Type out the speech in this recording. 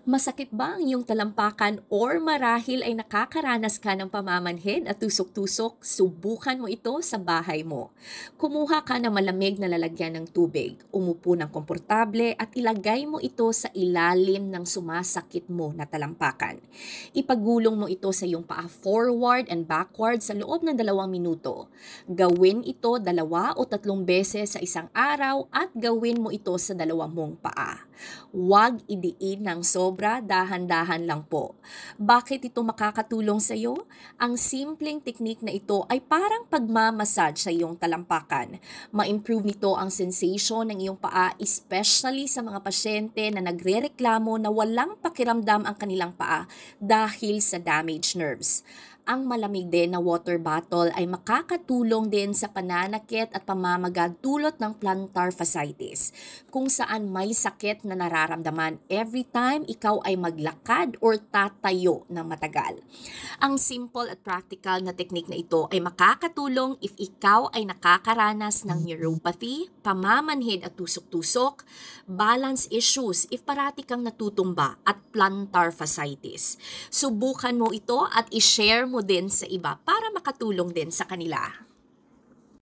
Masakit ba ang iyong talampakan or marahil ay nakakaranas ka ng pamamanhid at tusok-tusok? Subukan mo ito sa bahay mo. Kumuha ka ng malamig na lalagyan ng tubig, umupo ng komportable at ilagay mo ito sa ilalim ng sumasakit mo na talampakan. Ipagulong mo ito sa iyong paa forward and backward sa loob ng 2 minuto. Gawin ito 2 o 3 beses sa isang araw at gawin mo ito sa dalawa mong paa. Huwag idiin ng sobra, dahan-dahan lang po. Bakit ito makakatulong sa iyo? Ang simpleng teknik na ito ay parang pagmamassage sa iyong talampakan. Ma-improve nito ang sensation ng iyong paa, especially sa mga pasyente na nagrereklamo na walang pakiramdam ang kanilang paa dahil sa damaged nerves. Ang malamig din na water bottle ay makakatulong din sa pananakit at pamamaga dulot ng plantar fasciitis, kung saan may sakit na nararamdaman every time ikaw ay maglakad or tatayo ng matagal. Ang simple at practical na teknik na ito ay makakatulong if ikaw ay nakakaranas ng neuropathy, pamamanhid at tusok-tusok, balance issues if parati kang natutumba at plantar fasciitis. Subukan mo ito at i-share mo din sa iba para makatulong din sa kanila.